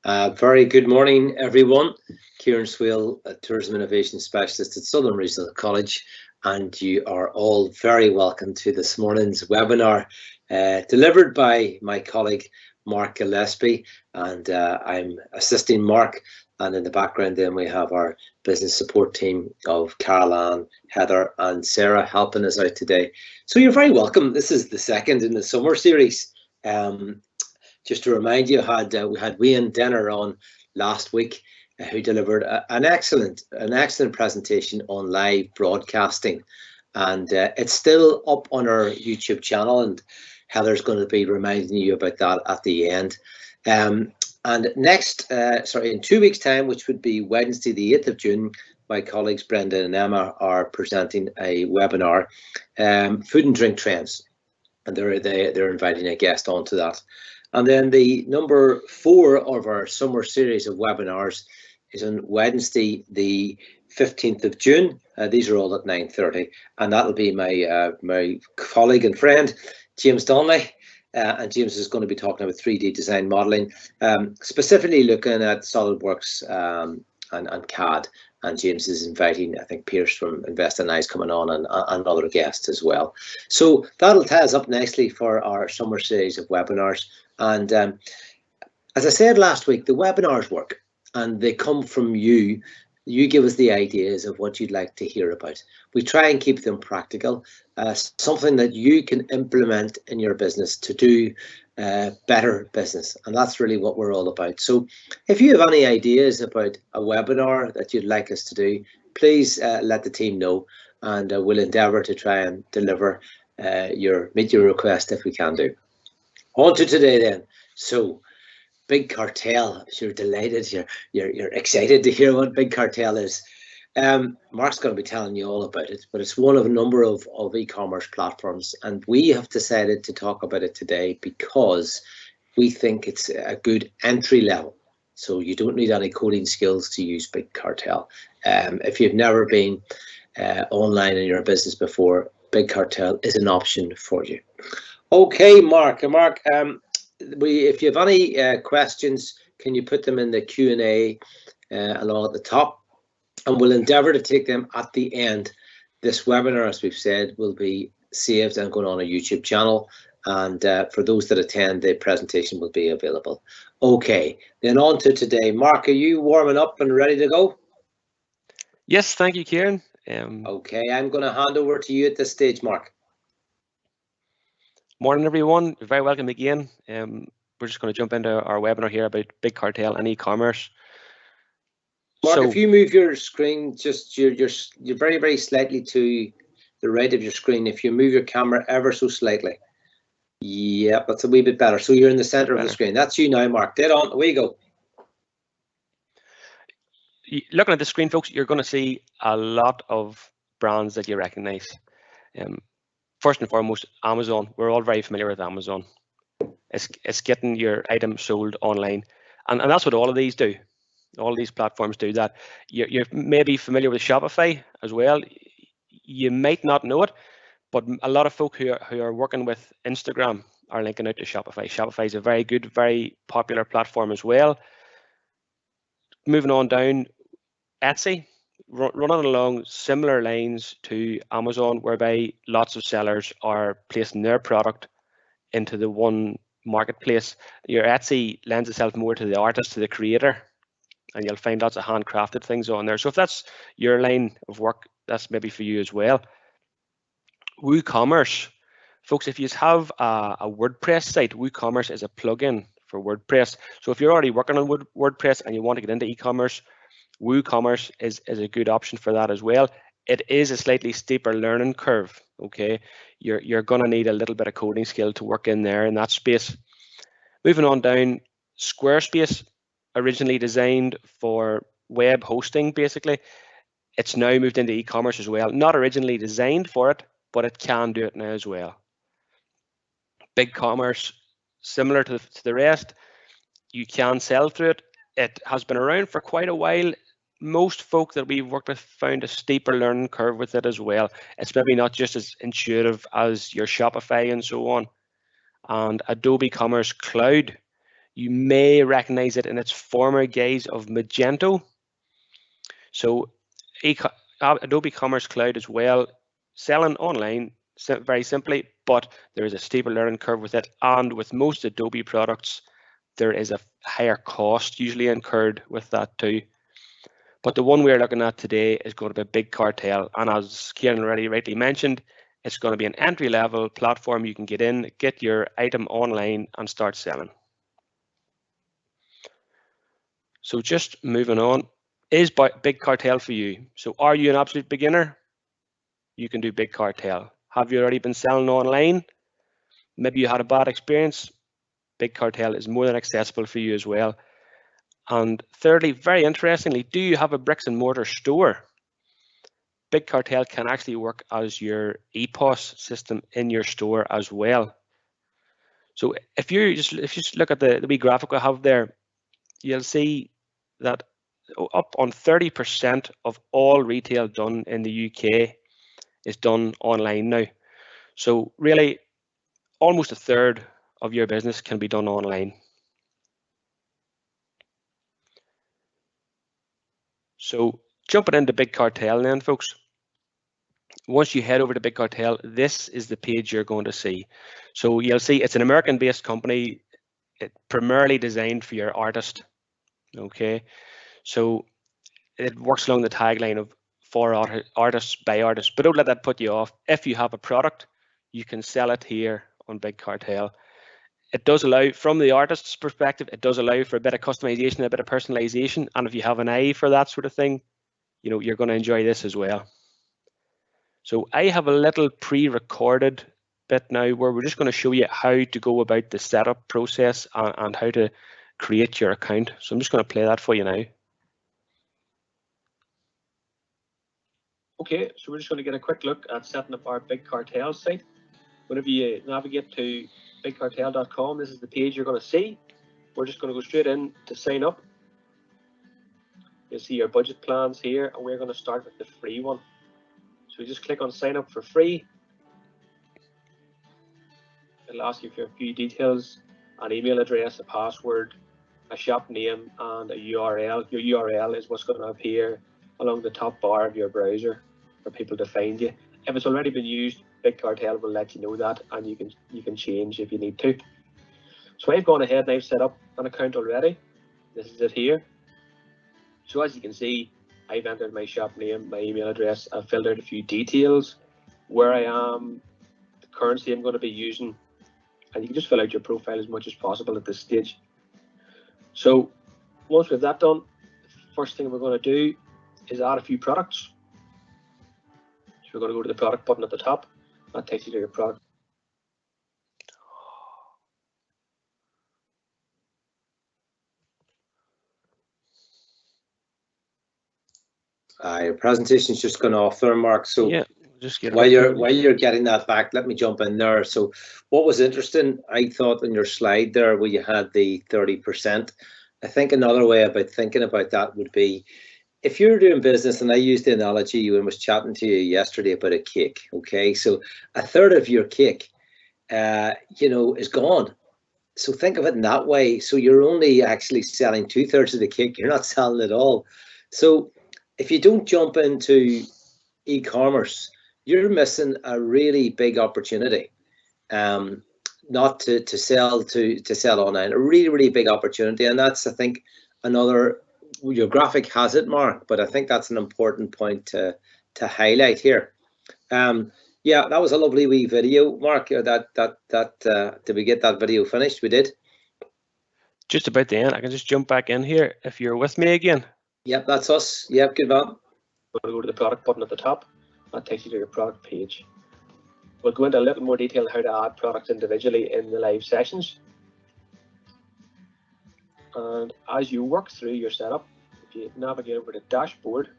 Very good morning, everyone. Kieran Swale, a Tourism Innovation Specialist at Southern Regional College, and you are all very welcome to this morning's webinar delivered by my colleague Mark Gillespie, and I'm assisting Mark. And in the background then we have our business support team of Caroline, Heather and Sarah helping us out today. So you're very welcome. This is the second in the summer series. Just to remind you, we had Wayne Denner on last week, who delivered an excellent presentation on live broadcasting, and it's still up on our YouTube channel, and Heather's going to be reminding you about that at the end. And next, in 2 weeks' time, which would be Wednesday, the 8th of June, my colleagues Brenda and Emma are presenting a webinar, food and drink trends, and they're inviting a guest onto that. And then the number 4 of our summer series of webinars is on Wednesday, the 15th of June. These are all at 9:30, and that'll be my colleague and friend James Donnelly. And James is going to be talking about 3D design modeling, specifically looking at SolidWorks and CAD. And James is inviting, I think, Pierce from Invest and Eyes coming on, and other guests as well. So that'll tie us up nicely for our summer series of webinars. And as I said last week, the webinars work, and they come from you. You give us the ideas of what you'd like to hear about. We try and keep them practical, something that you can implement in your business to do better business. And that's really what we're all about. So if you have any ideas about a webinar that you'd like us to do, please let the team know, and we'll endeavour to try and deliver meet your request if we can do. On to today then. So Big Cartel, you're delighted, you're excited to hear what Big Cartel is. Mark's going to be telling you all about it, but it's one of a number of e-commerce platforms, and we have decided to talk about it today because we think it's a good entry level. So you don't need any coding skills to use Big Cartel. If you've never been online in your business before, Big Cartel is an option for you. Okay, Mark, if you have any questions, can you put them in the Q&A along at the top, and we'll endeavour to take them at the end. This webinar, as we've said, will be saved and going on a YouTube channel, and for those that attend, the presentation will be available. Okay, then on to today. Mark, are you warming up and ready to go? Yes, thank you, Kieran. Okay, I'm going to hand over to you at this stage, Mark. Morning, everyone. You're very welcome again. We're just going to jump into our webinar here about Big Cartel and e-commerce. Mark, if you move your screen, just you're very, very slightly to the right of your screen. If you move your camera ever so slightly, yeah, that's a wee bit better. So you're in the center of the screen. That's you now, Mark. Dead on. Away you go. Looking at the screen, folks, you're going to see a lot of brands that you recognize. First and foremost, Amazon. We're all very familiar with Amazon. It's getting your item sold online, and that's what all of these do. All these platforms do that. You're maybe familiar with Shopify as well. You might not know it, but a lot of folk who are working with Instagram are linking out to Shopify. Shopify is a very good, very popular platform as well. Moving on down, Etsy, running along similar lines to Amazon, whereby lots of sellers are placing their product into the one marketplace. Your Etsy lends itself more to the artist, to the creator, and you'll find lots of handcrafted things on there. So if that's your line of work, that's maybe for you as well. Woocommerce, folks, if you have a WordPress site, Woocommerce is a plugin for WordPress. So if you're already working on WordPress and you want to get into e-commerce, Woocommerce is a good option for that as well. It is a slightly steeper learning curve. Okay, you're going to need a little bit of coding skill to work in there in that space. Moving on down, Squarespace, originally designed for web hosting, basically. It's now moved into e-commerce as well. Not originally designed for it, but it can do it now as well. BigCommerce, similar to the rest, you can sell through it. It has been around for quite a while. Most folk that we've worked with found a steeper learning curve with it as well. It's maybe not just as intuitive as your Shopify and so on. And Adobe Commerce Cloud, You may recognize it in its former guise of Magento. So Adobe Commerce Cloud as well, selling online very simply, but there is a steeper learning curve with it. And with most Adobe products, there is a higher cost usually incurred with that too. But the one we're looking at today is going to be Big Cartel. And as Kieran already rightly mentioned, it's going to be an entry-level platform you can get in, get your item online and start selling. So just moving on, is Big Cartel for you? So are you an absolute beginner? You can do Big Cartel. Have you already been selling online? Maybe you had a bad experience. Big Cartel is more than accessible for you as well. And thirdly, very interestingly, do you have a bricks and mortar store? Big Cartel can actually work as your EPOS system in your store as well. So if you just look at the wee graphic I have there, you'll see that up on 30% of all retail done in the UK is done online now. So really, almost a third of your business can be done online. So jumping into Big Cartel then, folks. Once you head over to Big Cartel, this is the page you're going to see. So you'll see it's an American-based company, primarily designed for your artist. Okay, so it works along the tagline of for artists by artists, but don't let that put you off. If you have a product, you can sell it here on Big Cartel. It does allow, from the artist's perspective, it does allow for a bit of customization, a bit of personalization, and if you have an eye for that sort of thing, you know, you're going to enjoy this as well. So I have a little pre-recorded bit now where we're just going to show you how to go about the setup process and how to create your account. So I'm just going to play that for you now. Okay, so we're just going to get a quick look at setting up our Big Cartel site. Whenever you navigate to bigcartel.com, this is the page you're going to see. We're just going to go straight in to sign up. You'll see your budget plans here, and we're going to start with the free one. So we just click on sign up for free. It'll ask you for a few details, an email address, a password, a shop name, and a URL. Your URL is what's going to appear along the top bar of your browser for people to find you. If it's already been used, Big Cartel will let you know that, and you can change if you need to. So I've gone ahead and I've set up an account already. This is it here. So as you can see, I've entered my shop name, my email address, I've filled out a few details, where I am, the currency I'm going to be using, and you can just fill out your profile as much as possible at this stage. So once we've that done, the first thing we're going to do is add a few products. So we're going to go to the product button at the top. That takes you to your product. Your presentation's just gone off there, Mark. So yeah, just get while you're getting that back, let me jump in there. So what was interesting, I thought in your slide there where you had the 30%, I think another way about thinking about that would be, if you're doing business, and I used the analogy when I was chatting to you yesterday about a cake, okay? So a third of your cake, you know, is gone. So think of it in that way. So you're only actually selling 2/3 of the cake. You're not selling it all. So if you don't jump into e-commerce, you're missing a really big opportunity. Not to sell online, a really big opportunity, and that's, I think, another. Your graphic has it, Mark, but I think that's an important point to highlight here. Yeah, that was a lovely wee video, Mark. Did we get that video finished? We did. Just about the end. I can just jump back in here if you're with me again. Yep, that's us. Yep, good man. We'll go to the product button at the top. That takes you to your product page. We'll go into a little more detail on how to add products individually in the live sessions. And as you work through your setup, if you navigate over to dashboard,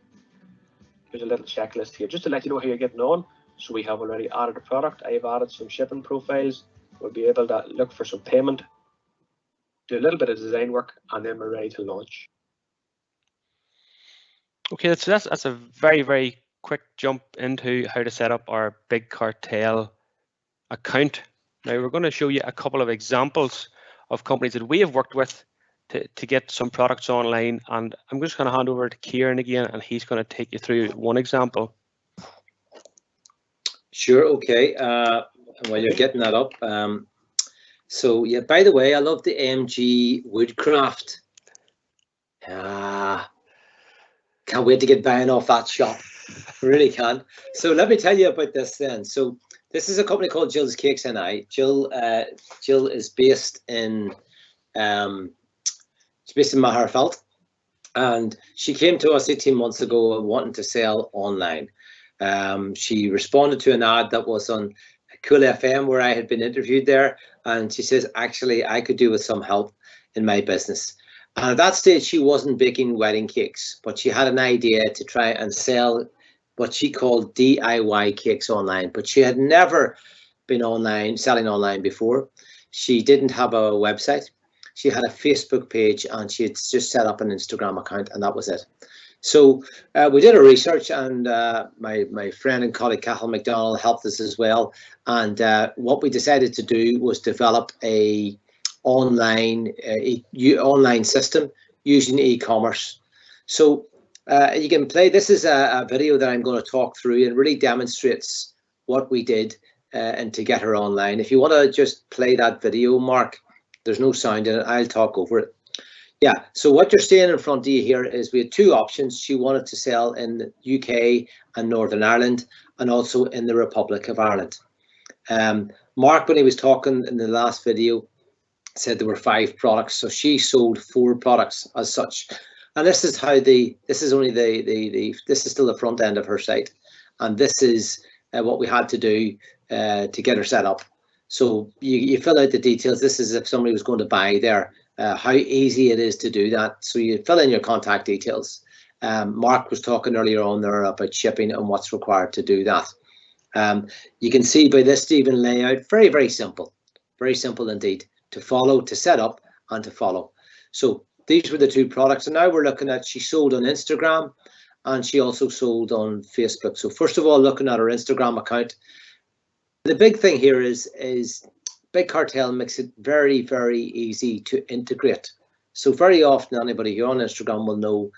there's a little checklist here just to let you know how you're getting on. So we have already added a product. I've added some shipping profiles. We'll be able to look for some payment, do a little bit of design work, and then we're ready to launch. Okay, so that's a very quick jump into how to set up our Big Cartel account. Now we're going to show you a couple of examples of companies that we have worked with to get some products online. And I'm just going to hand over to Kieran again, and he's going to take you through one example. Sure, okay. While you're getting that up, so yeah, by the way, I love the MG Woodcraft. Can't wait to get buying off that shop. Really can. So let me tell you about this then. So this is a company called Jill's Cakes NI. Jill is based in Maherfeld, and she came to us 18 months ago wanting to sell online. She responded to an ad that was on Cool FM where I had been interviewed there, and she says, actually, I could do with some help in my business. And at that stage, she wasn't baking wedding cakes, but she had an idea to try and sell what she called DIY cakes online. But she had never been selling online before. She didn't have a website. She had a Facebook page, and she had just set up an Instagram account, and that was it. So we did a research, and my friend and colleague Cathal McDonald helped us as well. And what we decided to do was develop a online system using ECommerce. So you can play. This is a video that I'm going to talk through, and really demonstrates what we did and to get her online. If you want to just play that video, Mark, there's no sound in it. I'll talk over it. Yeah, so what you're seeing in front of you here is we had two options. She wanted to sell in the UK and Northern Ireland, and also in the Republic of Ireland. Mark, when he was talking in the last video, said there were 5 products. So she sold 4 products as such. And this is how this is only this is still the front end of her site. And this is what we had to do to get her set up. So you fill out the details. This is if somebody was going to buy there. How easy it is to do that. So you fill in your contact details. Mark was talking earlier on there about shipping and what's required to do that. You can see by this even layout, very simple indeed to follow, to set up and to follow. So these were the 2 products, and now we're looking at, she sold on Instagram and she also sold on Facebook. So first of all, looking at her Instagram account, the big thing here is Big Cartel makes it very easy to integrate. So very often anybody who on Instagram will know,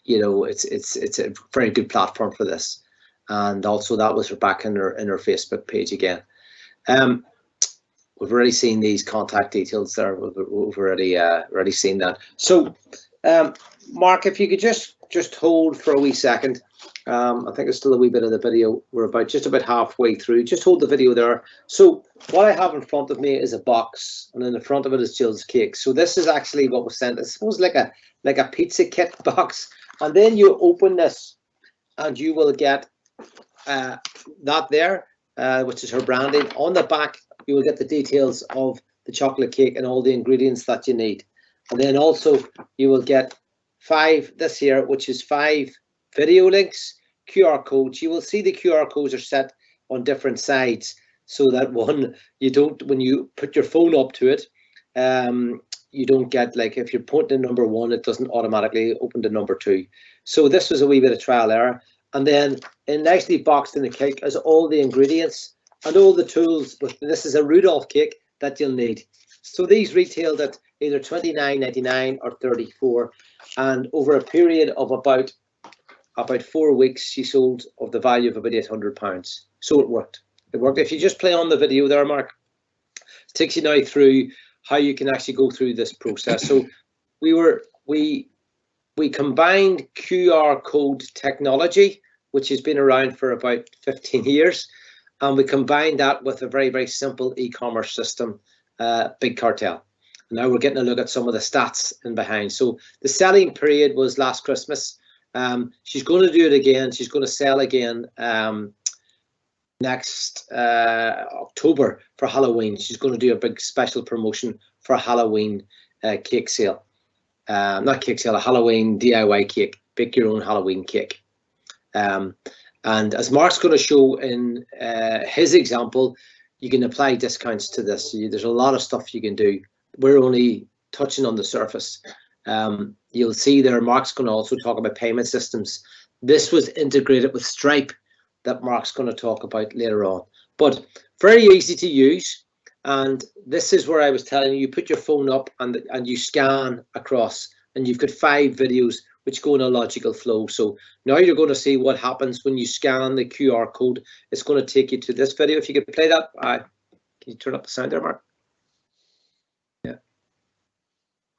you know, it's a very good platform for this. And also that was her back in her Facebook page again. We've already seen these contact details there. We've already seen that. So Mark, if you could just hold for a wee second. I think there's still a wee bit of the video. We're just about halfway through. Just hold the video there. So what I have in front of me is a box, and in the front of it is Jill's Cake. So this is actually what was sent. I suppose like a pizza kit box. And then you open this, and you will get that there, which is her branding. On the back, you will get the details of the chocolate cake and all the ingredients that you need. And then also you will get 5 this here, which is 5 video links, QR codes. You will see the QR codes are set on different sides, so that when you put your phone up to it, you don't get, like, if you're pointing to number 1, it doesn't automatically open to number 2. So this was a wee bit of trial error. And then nicely boxed in the cake is all the ingredients and all the tools. But this is a Rudolph cake that you'll need. So these retailed at either $29.99 or $34, and over a period of about 4 weeks, she sold of the value of about £800. So it worked. It worked. If you just play on the video there, Mark, it takes you now through how you can actually go through this process. So we combined QR code technology, which has been around for about 15 years, and we combined that with a very simple e-commerce system, Big Cartel. Now we're getting a look at some of the stats in behind. So the selling period was last Christmas. She's going to do it again. She's going to sell again next October for Halloween. She's going to do a big special promotion for a Halloween cake sale. Not cake sale, a Halloween DIY cake. Bake your own Halloween cake. And as Mark's going to show in his example, you can apply discounts to this. There's a lot of stuff you can do. We're only touching on the surface. You'll see there, Mark's going to also talk about payment systems. This was integrated with Stripe that Mark's going to talk about later on. But very easy to use. And this is where I was telling you, you put your phone up and you scan across, and you've got 5 videos which go in a logical flow. So now you're going to see what happens when you scan the QR code. It's going to take you to this video. If you could play that, can you turn up the sound there, Mark? Yeah,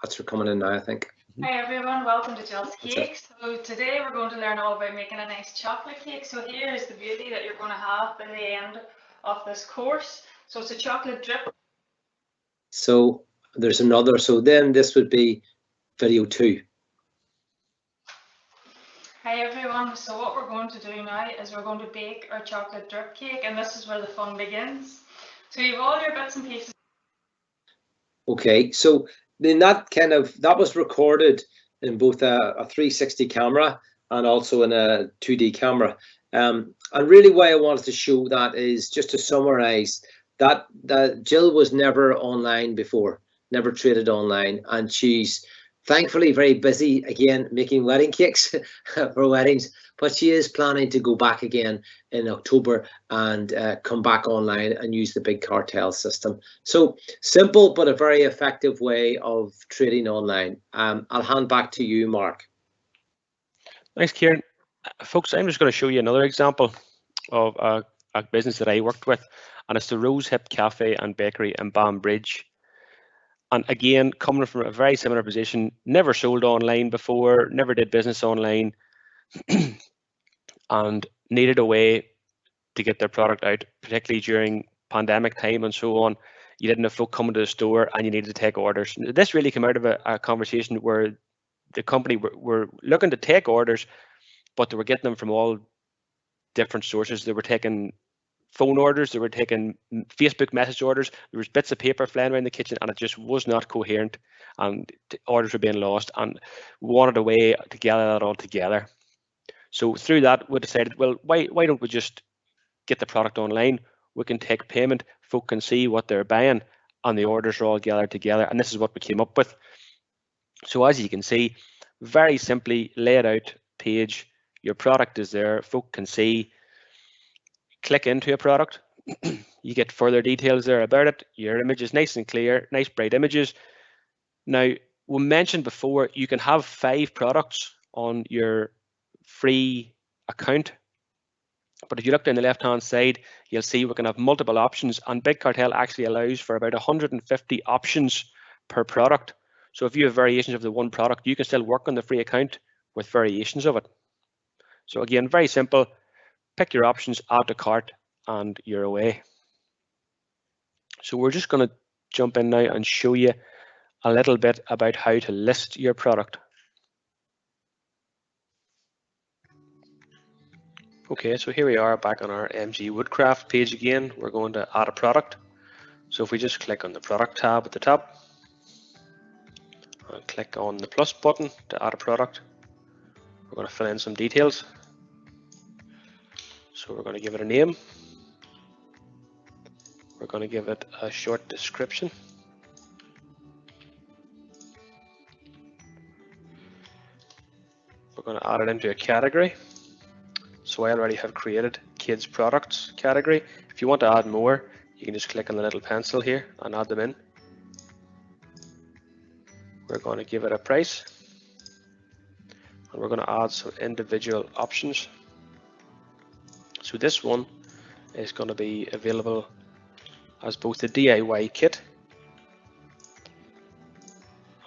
that's for coming in now, I think. Hi everyone, welcome to Jill's Cakes. So today we're going to learn all about making a nice chocolate cake. So here is the beauty that you're going to have by the end of this course. So it's a chocolate drip. So there's another, so then this would be video 2. Hi everyone, so what we're going to do now is we're going to bake our chocolate drip cake, and this is where the fun begins. So you have all your bits and pieces. Okay, so then that was recorded in both a 360 camera and also in a 2D camera. And really why I wanted to show that is just to summarize that Jill was never online before, never traded online, and she's thankfully very busy again making wedding cakes for weddings, but she is planning to go back again in October and come back online and use the Big Cartel system. So simple but a very effective way of trading online. I'll hand back to you, Mark. Thanks, Kieran. Folks, I'm just going to show you another example of a business that I worked with, and it's the Rose Hip Cafe and Bakery in Banbridge. And again, coming from a very similar position, never sold online before, never did business online, and needed a way to get their product out, particularly during pandemic time and so on. You didn't have folk coming to the store and you needed to take orders. This really came out of a conversation where the company were looking to take orders, but they were getting them from all different sources. They were taking phone orders, they were taking Facebook message orders, there was bits of paper flying around the kitchen, and it just was not coherent, and orders were being lost, and we wanted a way to gather that all together. So through that, we decided, well, why don't we just get the product online? We can take payment, folk can see what they're buying, and the orders are all gathered together, and this is what we came up with. So as you can see, very simply laid out page, your product is there, folk can see. Click into a product, you get further details there about it. Your image is nice and clear, nice bright images. Now, we mentioned before, you can have 5 products on your free account, but if you look down the left hand side, you'll see we can have multiple options, and Big Cartel actually allows for about 150 options per product. So if you have variations of the one product, you can still work on the free account with variations of it. So again, very simple. Pick your options, add to cart, and you're away. So we're just going to jump in now and show you a little bit about how to list your product. Okay, so here we are back on our MG Woodcraft page again. We're going to add a product. So if we just click on the product tab at the top and click on the plus button to add a product, we're going to fill in some details. So we're going to give it a name. We're going to give it a short description. We're going to add it into a category. So I already have created kids products category. If you want to add more, you can just click on the little pencil here and add them in. We're going to give it a price, and we're going to add some individual options. So this one is going to be available as both a DIY kit,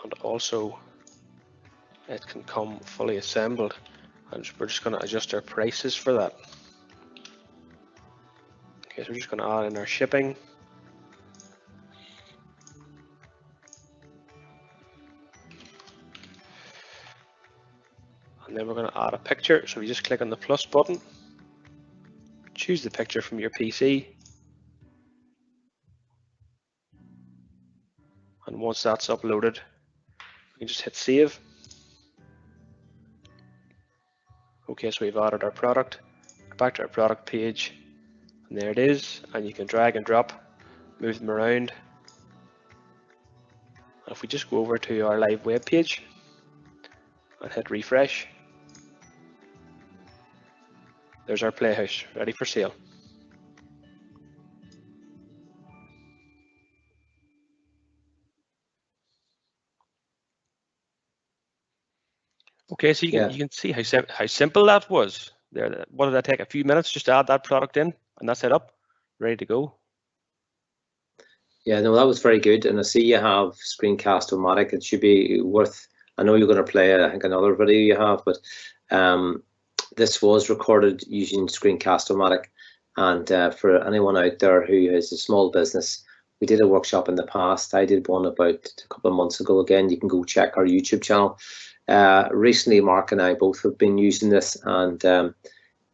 and also it can come fully assembled, and we're just going to adjust our prices for that. Okay, so we're just going to add in our shipping. And then we're going to add a picture. So we just click on the plus button, choose the picture from your PC, and once that's uploaded, we can just hit save. Okay, so we've added our product. Go back to our product page, and there it is, and you can drag and drop, move them around. And if we just go over to our live web page and hit refresh, there's our playhouse ready for sale. Okay, so you can see how simple that was. There, what did that take? A few minutes just to add that product in, and that's it up, ready to go. Yeah, no, that was very good. And I see you have Screencast-O-Matic. It should be worth. I know you're going to play, I think, another video you have, but this was recorded using Screencast-O-Matic. And for anyone out there who has a small business, we did a workshop in the past. I did one about a couple of months ago. Again, you can go check our YouTube channel. Recently, Mark and I both have been using this, and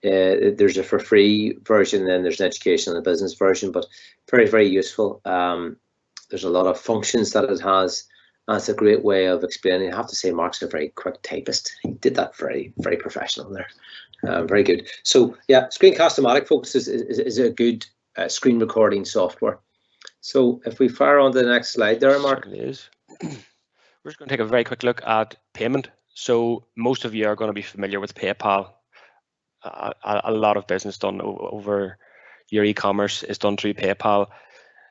there's a for free version, and then there's an education and a business version, but very, very useful. There's a lot of functions that it has, and it's a great way of explaining. I have to say, Mark's a very quick typist. He did that very, very professional there. Very good. So yeah, Screencast-O-Matic, folks, is a good screen recording software. So if we fire on to the next slide there, Mark. It is. We're just going to take a very quick look at payment. So most of you are going to be familiar with PayPal. A lot of business done over your e-commerce is done through PayPal.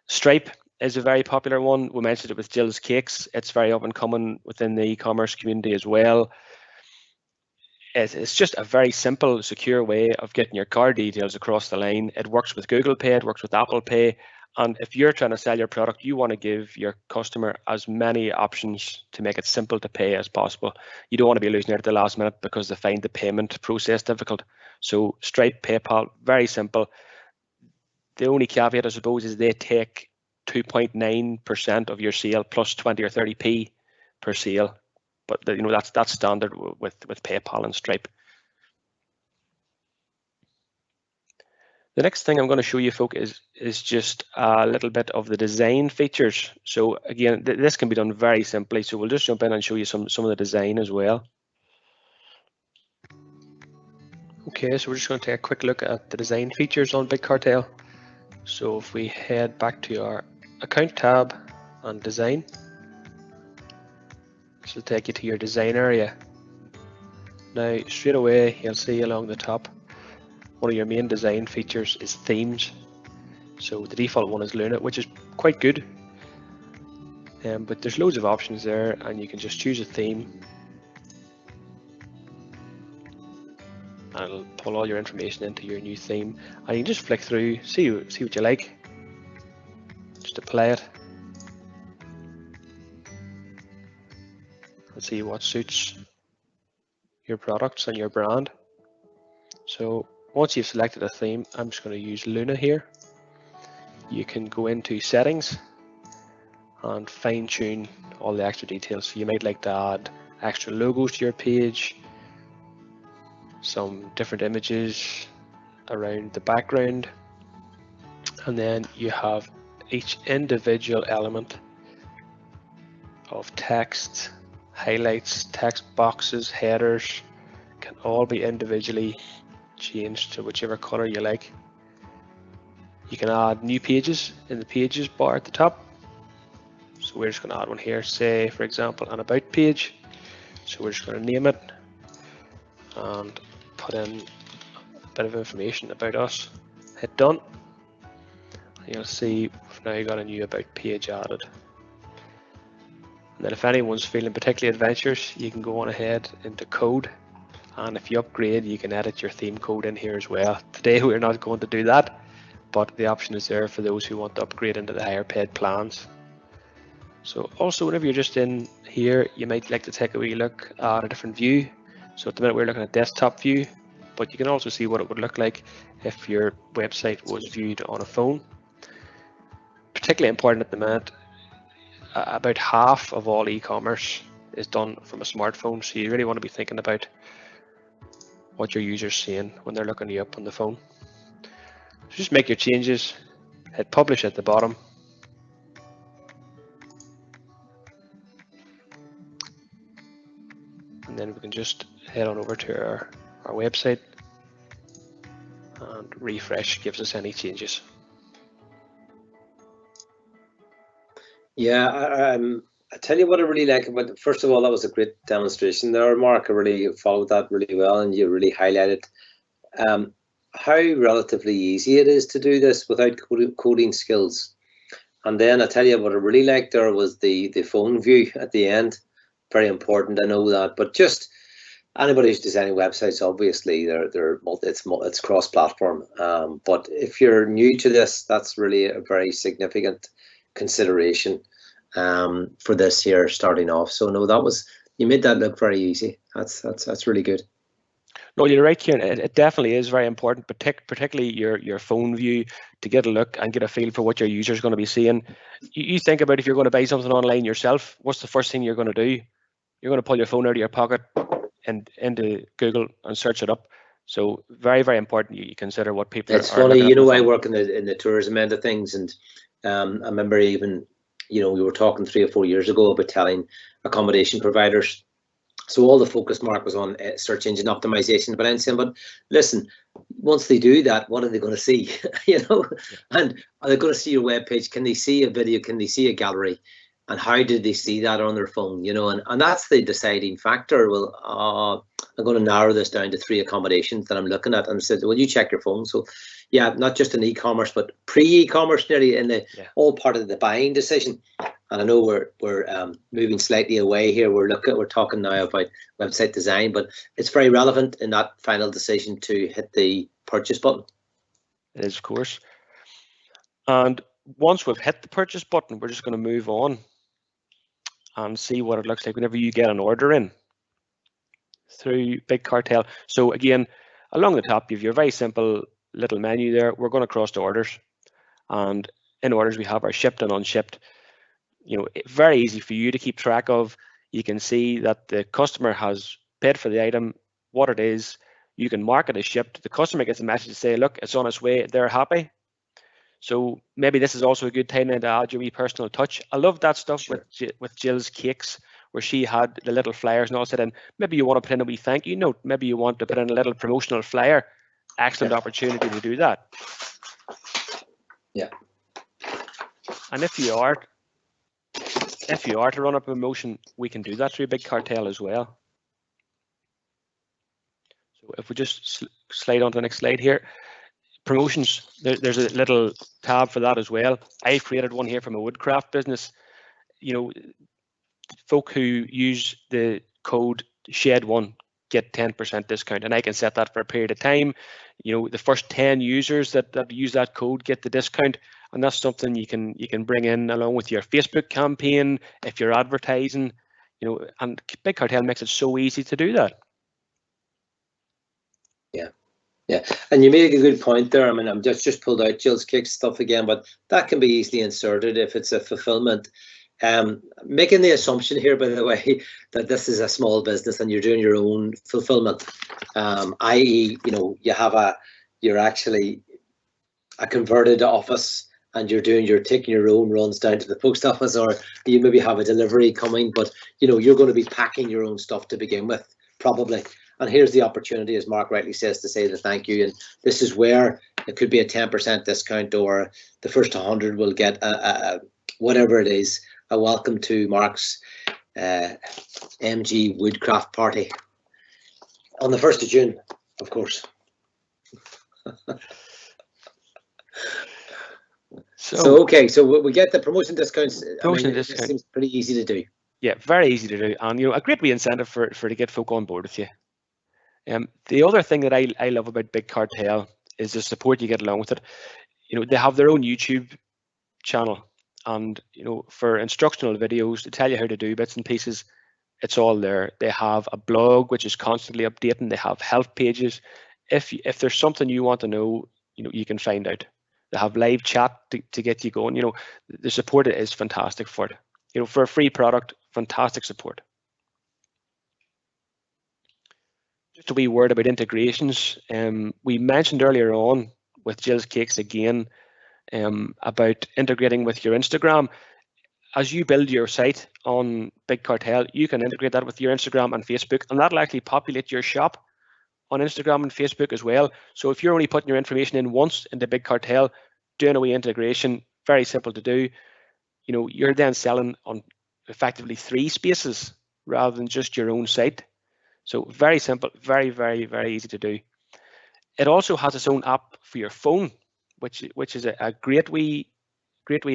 Stripe is a very popular one. We mentioned it with Jill's Cakes. It's very up and coming within the e-commerce community as well. It's just a very simple, secure way of getting your card details across the line. It works with Google Pay, it works with Apple Pay. And if you're trying to sell your product, you want to give your customer as many options to make it simple to pay as possible. You don't want to be losing out at the last minute because they find the payment process difficult. So Stripe, PayPal, very simple. The only caveat, I suppose, is they take 2.9% of your sale plus 20 or 30p per sale. But that's standard with PayPal and Stripe. The next thing I'm going to show you, folks, is just a little bit of the design features. So again, this can be done very simply. So we'll just jump in and show you some of the design as well. Okay, so we're just going to take a quick look at the design features on Big Cartel. So if we head back to our account tab and design, this will take you to your design area. Now straight away you'll see along the top, one of your main design features is themes. So the default one is Luna, which is quite good. But there's loads of options there, and you can just choose a theme. And it'll pull all your information into your new theme. And you can just flick through, see what you like. Just apply it. And see what suits your products and your brand. So once you've selected a theme, I'm just going to use Luna here. You can go into settings and fine tune all the extra details. So you might like to add extra logos to your page, some different images around the background, and then you have each individual element of text, highlights, text boxes, headers can all be individually changed to whichever color you like. You can add new pages in the pages bar at the top. So we're just going to add one here, say for example an about page. So we're just going to name it and put in a bit of information about us. Hit done. And you'll see we've now got a new about page added. And then if anyone's feeling particularly adventurous, you can go on ahead into code. And if you upgrade, you can edit your theme code in here as well. Today we're not going to do that, but the option is there for those who want to upgrade into the higher paid plans. So also whenever you're just in here, you might like to take a wee look at a different view. So at the minute we're looking at desktop view, but you can also see what it would look like if your website was viewed on a phone. Particularly important at the minute, about half of all e-commerce is done from a smartphone, so you really want to be thinking about what your users seeing when they're looking you up on the phone. So just make your changes, hit publish at the bottom, and then we can just head on over to our website, and refresh gives us any changes. Yeah, I tell you what I really like about. First of all, that was a great demonstration there, Mark. I really followed that really well, and you really highlighted how relatively easy it is to do this without coding skills. And then I tell you what I really liked there was the phone view at the end. Very important, I know that, but just anybody who's designing websites, obviously it's cross-platform. But if you're new to this, that's really a very significant consideration for this here starting off. So no, you made that look very easy. That's really good. No, you're right, Kieran. It definitely is very important, particularly your phone view, to get a look and get a feel for what your user is going to be seeing. You think about if you're going to buy something online yourself, what's the first thing you're going to do? You're going to pull your phone out of your pocket and into Google and search it up. So very, very important you consider what people It's are funny, looking at. I work in the tourism end of things, and I remember even, we were talking 3 or 4 years ago about telling accommodation providers. So all the focus, Mark, was on search engine optimization, but I'm saying, but listen, once they do that, what are they going to see? And are they going to see your web page? Can they see a video? Can they see a gallery? And how did they see that on their phone? And that's the deciding factor. Well, I'm going to narrow this down to 3 accommodations that I'm looking at, and said, well, you check your phone. So yeah, not just in e-commerce, but pre-e-commerce, nearly in all part of the buying decision. And I know we're moving slightly away here. We're talking now about website design, but it's very relevant in that final decision to hit the purchase button. It is, of course. And once we've hit the purchase button, we're just going to move on and see what it looks like whenever you get an order in through Big Cartel. So again, along the top, you have your very simple little menu there. We're going to cross to orders, and in orders we have our shipped and unshipped. Very easy for you to keep track of. You can see that the customer has paid for the item, what it is. You can mark it as shipped. The customer gets a message to say, look, it's on its way. They're happy. So maybe this is also a good time to add your wee personal touch. I love that stuff. Sure. with Jill's Cakes, where she had the little flyers and all said, and maybe you want to put in a wee thank you note. Maybe you want to put in a little promotional flyer. Excellent opportunity to do that. Yeah. And if you are to run a promotion, we can do that through Big Cartel as well. So if we just slide on to the next slide here, promotions, there's a little tab for that as well. I've created one here from a woodcraft business. Folk who use the code SHED1 get 10% discount, and I can set that for a period of time. The first 10 users that use that code get the discount, and that's something you can bring in along with your Facebook campaign if you're advertising. And Big Cartel makes it so easy to do that. Yeah, and you make a good point there. I mean, I'm just pulled out Jill's Cakes stuff again, but that can be easily inserted if it's a fulfillment. Making the assumption here, by the way, that this is a small business and you're doing your own fulfillment, i.e., you're actually a converted office and you're taking your own runs down to the post office, or you maybe have a delivery coming, but you're going to be packing your own stuff to begin with, probably. And here's the opportunity, as Mark rightly says, to say the thank you. And this is where it could be a 10% discount, or the first 100 will get whatever it is, a welcome to Mark's MG Woodcraft party on the 1st of June, of course. So we get the promotion discounts. It seems pretty easy to do. Yeah, very easy to do, and a great wee incentive for to get folk on board with you. The other thing that I love about Big Cartel is the support you get along with it. They have their own YouTube channel, and for instructional videos to tell you how to do bits and pieces, it's all there. They have a blog which is constantly updating. They have help pages. If there's something you want to know, you can find out. They have live chat to get you going. The support is fantastic for it. For a free product, fantastic support. Just a wee word about integrations. We mentioned earlier on with Jill's Cakes again about integrating with your Instagram. As you build your site on Big Cartel, you can integrate that with your Instagram and Facebook, and that'll actually populate your shop on Instagram and Facebook as well. So if you're only putting your information in once into Big Cartel, doing a wee integration, very simple to do. You're then selling on effectively 3 spaces rather than just your own site. So very simple, very, very, very easy to do. It also has its own app for your phone, which is a great wee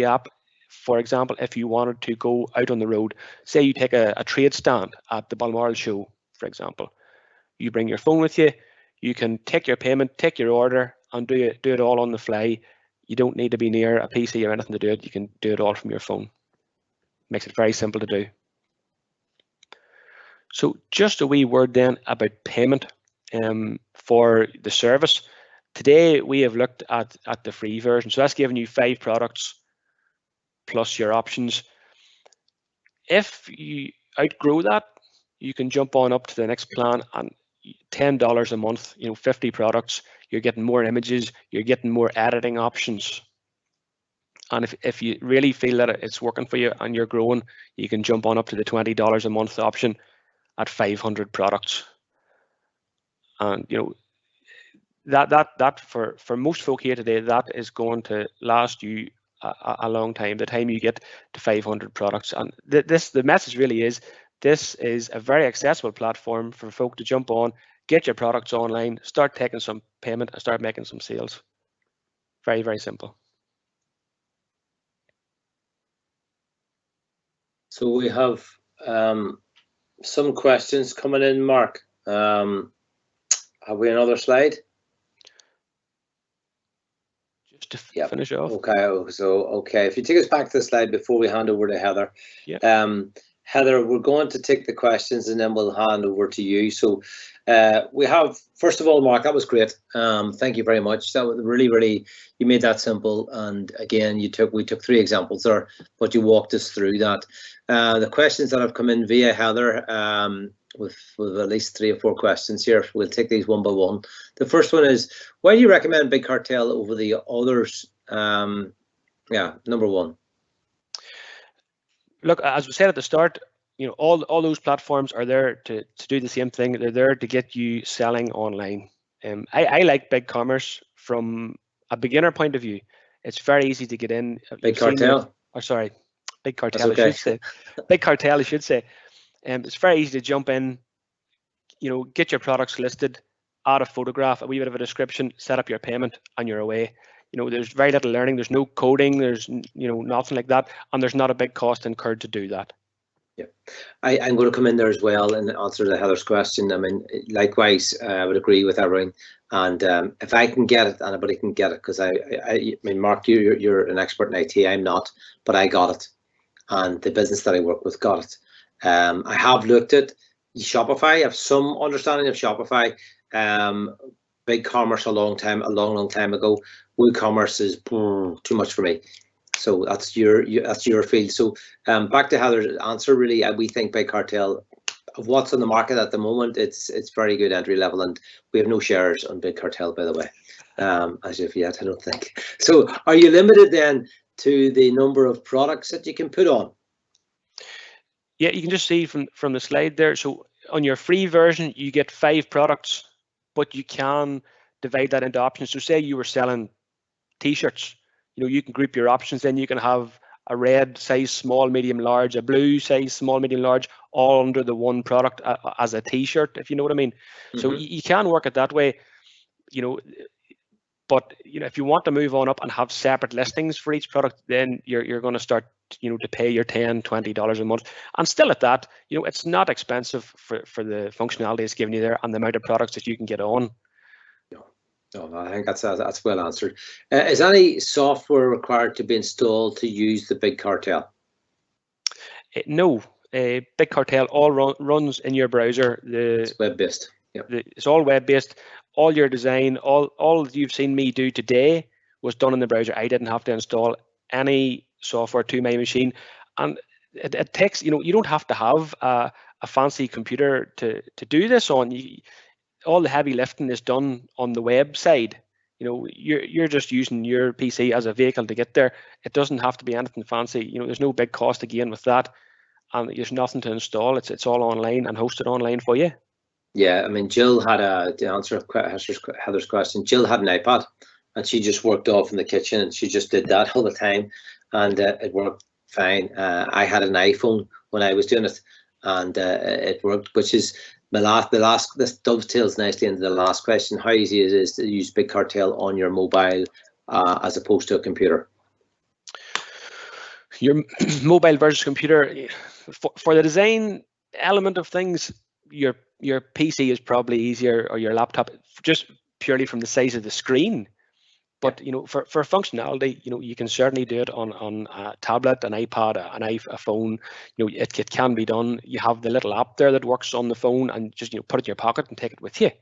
app. For example, if you wanted to go out on the road, say you take a trade stand at the Balmoral show, for example, You bring your phone with you. You can take your payment, take your order, and do it all on the fly. You don't need to be near a PC or anything to do it. You can do it all from your phone. Makes it very simple to do. So just a wee word then about payment for the service. Today we have looked at the free version. So that's giving you 5 products plus your options. If you outgrow that, you can jump on up to the next plan, and $10 a month, 50 products, you're getting more images, you're getting more editing options. And if you really feel that it's working for you and you're growing, you can jump on up to the $20 a month option at 500 products. And that for most folk here today, that is going to last you a long time, the time you get to 500 products. And the message really is, this is a very accessible platform for folk to jump on, get your products online, start taking some payment, and start making some sales. Very, very simple. So we have some questions coming in, Mark. Have we another slide? Just to finish off. Okay, if you take us back to the slide before we hand over to Heather. Yeah. Heather, we're going to take the questions and then we'll hand over to you. So we have, first of all, Mark, that was great. Thank you very much. That was really, you made that simple. And again, we took 3 examples there, but you walked us through that. The questions that have come in via Heather, with at least 3 or 4 questions here. We'll take these one by one. The first one is, why do you recommend Big Cartel over the others? Number 1. Look, as we said at the start, all those platforms are there to do the same thing. They're there to get you selling online. I like BigCommerce from a beginner point of view. It's very easy to get in. Big Cartel. Big Cartel. Okay. I should say. Big Cartel, I should say. It's very easy to jump in. Get your products listed, add a photograph, a wee bit of a description, set up your payment, and you're away. There's very little learning. There's no coding. There's nothing like that, and there's not a big cost incurred to do that. Yeah, I'm going to come in there as well and answer to Heather's question. I mean, likewise, I would agree with everything. And if I can get it, anybody can get it, because I mean, Mark, you're an expert in IT. I'm not, but I got it, and the business that I work with got it. I have looked at Shopify. I have some understanding of Shopify. BigCommerce a long time ago. Woocommerce is too much for me. So that's your field. So back to Heather's answer. Really, we think Big Cartel, of what's on the market at the moment, it's very good entry level, and we have no shares on Big Cartel, by the way, as of yet, I don't think. So are you limited then to the number of products that you can put on? Yeah, you can just see from the slide there. So on your free version, you get 5 products, but you can divide that into options. So say you were selling t-shirts, you can group your options. Then you can have a red size, small, medium, large, a blue size, small, medium, large, all under the one product as a t-shirt, if you know what I mean. Mm-hmm. So you can work it that way, but if you want to move on up and have separate listings for each product, then you're going to start to pay your $10, $20 a month. And still at that, it's not expensive for the functionality it's giving you there and the amount of products that you can get on. No, I think that's well answered. Is any software required to be installed to use the Big Cartel? No, Big Cartel all runs in your browser. It's web-based. Yep. It's all web-based. All your design, all you've seen me do today was done in the browser. I didn't have to install any software to my machine, and it takes, you don't have to have a fancy computer to do this on. All the heavy lifting is done on the web side. You're just using your PC as a vehicle to get there. It doesn't have to be anything fancy. There's no big cost again with that, and there's nothing to install. It's all online and hosted online for you. Yeah, I mean, Jill had to answer Heather's question. Jill had an iPad, and she just worked off in the kitchen, and she just did that all the time, and it worked fine. I had an iPhone when I was doing it, and it worked, which is this dovetails nicely into the last question. How easy it is to use Big Cartel on your mobile as opposed to a computer? Your mobile versus computer, for the design element of things, you're your PC is probably easier, or your laptop, just purely from the size of the screen. But for functionality, you can certainly do it on a tablet, an iPad, a phone. It can be done. You have the little app there that works on the phone, and just put it in your pocket and take it with you.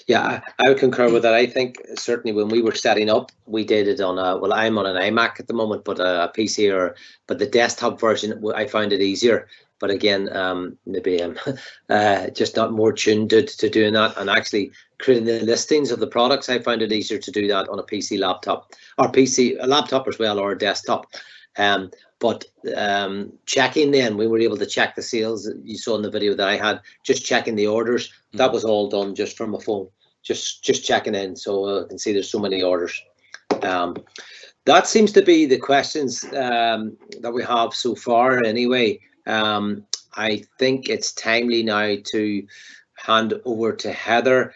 Yeah, I would concur with that. I think certainly when we were setting up, we did it on I'm on an iMac at the moment, but a PC but the desktop version, I found it easier. But again, maybe I'm just not more tuned to doing that, and actually creating the listings of the products. I found it easier to do that on a PC laptop, or a laptop as well, or a desktop. But checking, then we were able to check the sales that you saw in the video that I had, just checking the orders. That was all done just from a phone, just checking in. So I can see there's so many orders. That seems to be the questions that we have so far anyway. I think it's timely now to hand over to Heather.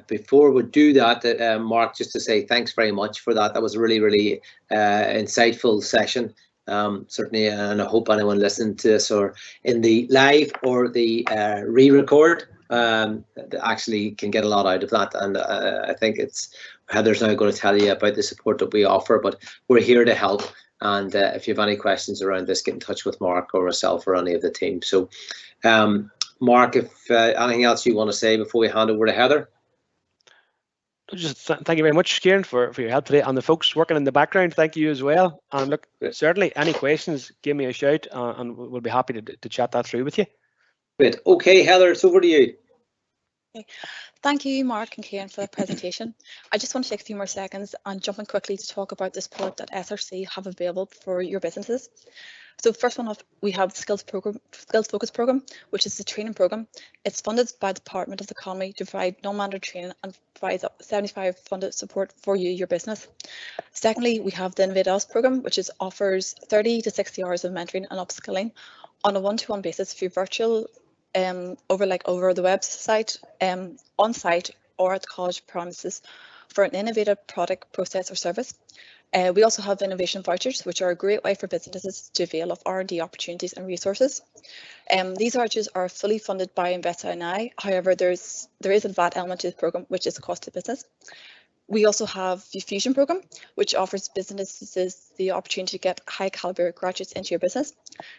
Before we do that, Mark, just to say thanks very much for that. That was a really, really insightful session. Certainly, and I hope anyone listening to this or in the live or the re-record actually can get a lot out of that. And I think Heather's now going to tell you about the support that we offer, but we're here to help. And if you have any questions around this, get in touch with Mark or myself or any of the team. So, Mark, if anything else you want to say before we hand over to Heather? Just thank you very much, Kieran, for your help today, and the folks working in the background. Thank you as well. And look, certainly any questions, give me a shout, and we'll be happy to chat that through with you. Great. Okay, Heather, it's over to you. Okay. Thank you, Mark and Kieran, for the presentation. I just want to take a few more seconds and jump in quickly to talk about the support that SRC have available for your businesses. So first one off, we have the Skills Focus Program, which is the training program. It's funded by the Department of the Economy to provide non-mandatory training and provides 75 funded support for your business. Secondly, we have the Innovate Us program, which offers 30 to 60 hours of mentoring and upskilling on a one-to-one basis through virtual over the website, on site, or at the college premises for an innovative product, process, or service. We also have innovation vouchers, which are a great way for businesses to avail of R&D opportunities and resources. These vouchers are fully funded by Invest.NI. However, there is a VAT element to the program, which is a cost to business. We also have the Fusion program, which offers businesses the opportunity to get high caliber graduates into your business.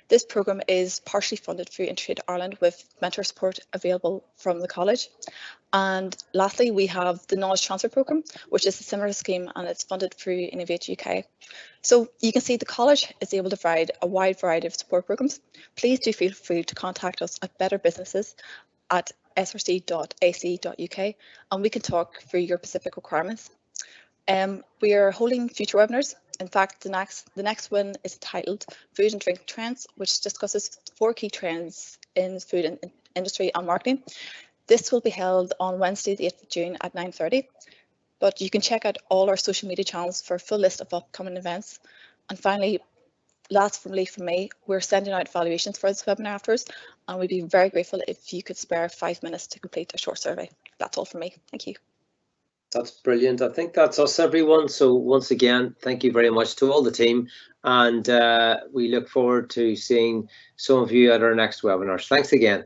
This program is partially funded through Intertrade Ireland with mentor support available from the college. And lastly, we have the Knowledge Transfer Program, which is a similar scheme, and it's funded through Innovate UK. So you can see the college is able to provide a wide variety of support programs. Please do feel free to contact us at Better Businesses at src.ac.uk, and we can talk through your specific requirements. We are holding future webinars. In fact, the next one is titled Food and Drink Trends, which discusses 4 key trends in the food industry and marketing. This will be held on Wednesday, the 8th of June at 9:30. But you can check out all our social media channels for a full list of upcoming events. And finally, lastly from me, we're sending out evaluations for this webinar afterwards, and we'd be very grateful if you could spare 5 minutes to complete a short survey. That's all from me. Thank you. That's brilliant. I think that's us, everyone. So once again, thank you very much to all the team, and we look forward to seeing some of you at our next webinars. Thanks again.